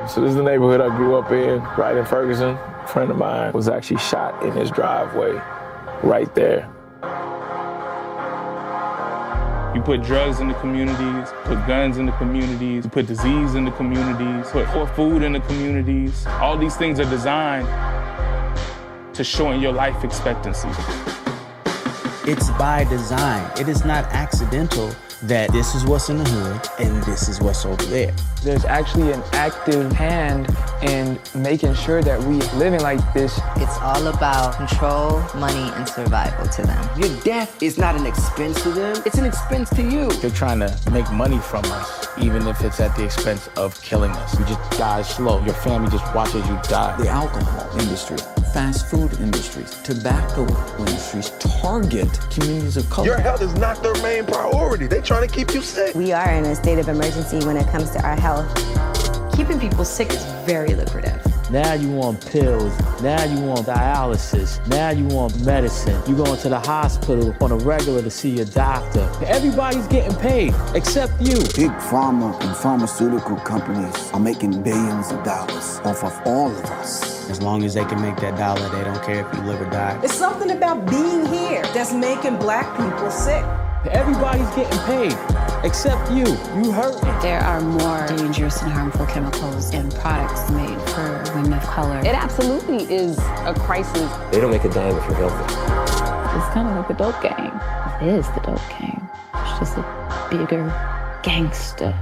So this is the neighborhood I grew up in, right in Ferguson. A friend of mine was actually shot in his driveway, right there. You put drugs in the communities, put guns in the communities, you put disease in the communities, put poor food in the communities. All these things are designed to shorten your life expectancy. It's by design. It is not accidental that this is what's in the hood and this is what's over there. There's actually an active hand in making sure that we living like this. It's all about control, money, and survival to them. Your death is not an expense to them, it's an expense to you. They're trying to make money from us, even if it's at the expense of killing us. We just die slow. Your family just watches you die. The alcohol industry, fast food industries, tobacco industries target communities of color. Your health is not their main priority. They're trying to keep you sick. We are in a state of emergency when it comes to our health. Keeping people sick is very lucrative. Now you want pills, now you want dialysis, now you want medicine. You going to the hospital on a regular to see your doctor. Everybody's getting paid, except you. Big pharma and pharmaceutical companies are making billions of dollars off of all of us. As long as they can make that dollar, they don't care if you live or die. It's something about being here that's making black people sick. Everybody's getting paid, except you. You hurting. There are more dangerous and harmful chemicals in products made for women of color. It absolutely is a crisis. They don't make a dime if you're healthy. It's kind of like the dope game. It is the dope game. It's just a bigger gangster,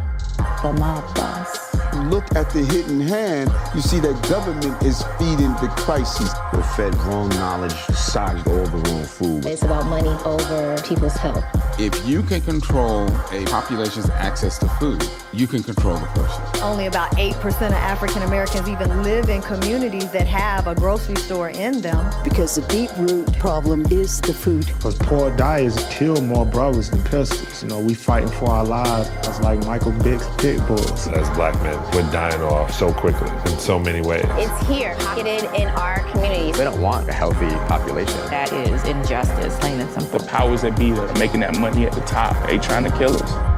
the mob boss. Look at the hidden hand, you see that government is feeding the crisis. We're fed wrong knowledge, socked all the wrong food. It's about money over people's health. If you can control a population's access to food, you can control the person. Only about 8% of African Americans even live in communities that have a grocery store in them. Because the deep root problem is the food. Because poor diets kill more brothers than pistols. You know, we fighting for our lives. That's like Michael Vick's pit bulls. As black men, we're dying off so quickly in so many ways. It's here, pocketed in our communities. They don't want a healthy population. That is injustice, plain and simple. The powers that be that are making that money at the top, they trying to kill us.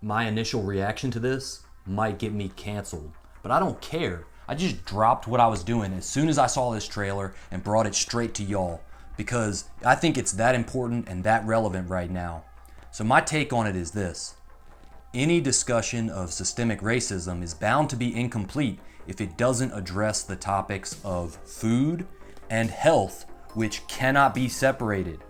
My initial reaction to this might get me canceled, but I don't care. I just dropped what I was doing as soon as I saw this trailer and brought it straight to y'all because I think it's that important and that relevant right now. So my take on it is this. Any discussion of systemic racism is bound to be incomplete if it doesn't address the topics of food and health, which cannot be separated.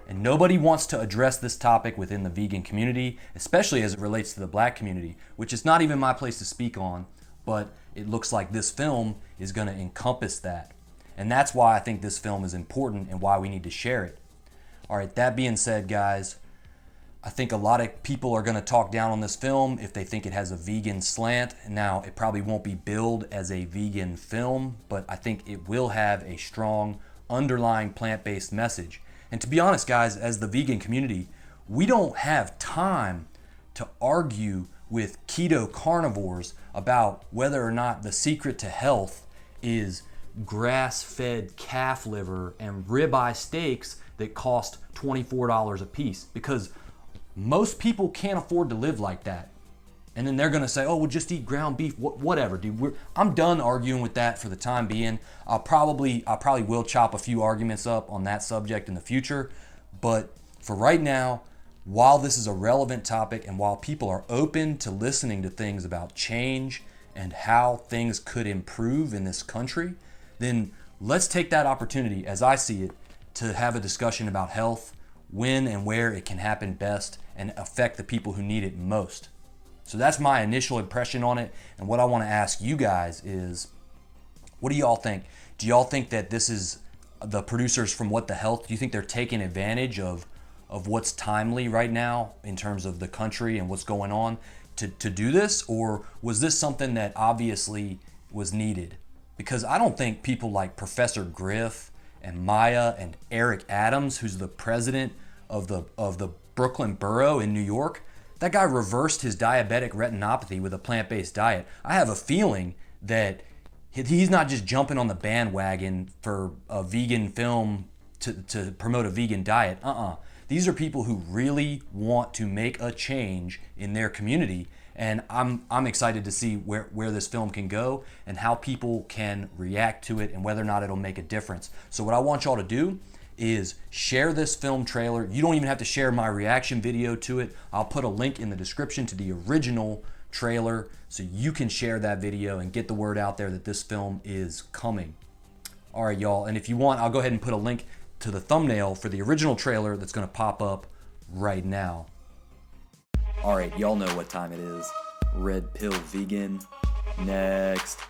And nobody wants to address this topic within the vegan community, especially as it relates to the black community, which is not even my place to speak on, but it looks like this film is going to encompass that. And that's why I think this film is important and why we need to share it. All right, that being said, guys, I think a lot of people are going to talk down on this film if they think it has a vegan slant. Now, it probably won't be billed as a vegan film, but I think it will have a strong underlying plant-based message. And to be honest, guys, as the vegan community, we don't have time to argue with keto carnivores about whether or not the secret to health is grass-fed calf liver and ribeye steaks that cost $24 a piece, because most people can't afford to live like that. And then they're gonna say, oh, we'll just eat ground beef, whatever, dude. I'm done arguing with that for the time being. I probably will chop a few arguments up on that subject in the future. But for right now, while this is a relevant topic and while people are open to listening to things about change and how things could improve in this country, then let's take that opportunity, as I see it, to have a discussion about health, when and where it can happen best and affect the people who need it most. So that's my initial impression on it. And what I want to ask you guys is, what do y'all think? Do y'all think that this is the producers from What the Health? Do you think they're taking advantage of what's timely right now in terms of the country and what's going on to do this? Or was this something that obviously was needed? Because I don't think people like Professor Griff and Maya and Eric Adams, who's the president of the Brooklyn Borough in New York, that guy reversed his diabetic retinopathy with a plant-based diet. I have a feeling that he's not just jumping on the bandwagon for a vegan film to promote a vegan diet. These are people who really want to make a change in their community, and I'm excited to see where this film can go and how people can react to it and whether or not it'll make a difference. So what I want y'all to do is share this film trailer. You don't even have to share my reaction video to it. I'll put a link in the description to the original trailer so you can share that video and get the word out there that this film is coming. All right, y'all, and if you want, I'll go ahead and put a link to the thumbnail for the original trailer that's gonna pop up right now. All right, y'all know what time it is. Red Pill Vegan, next.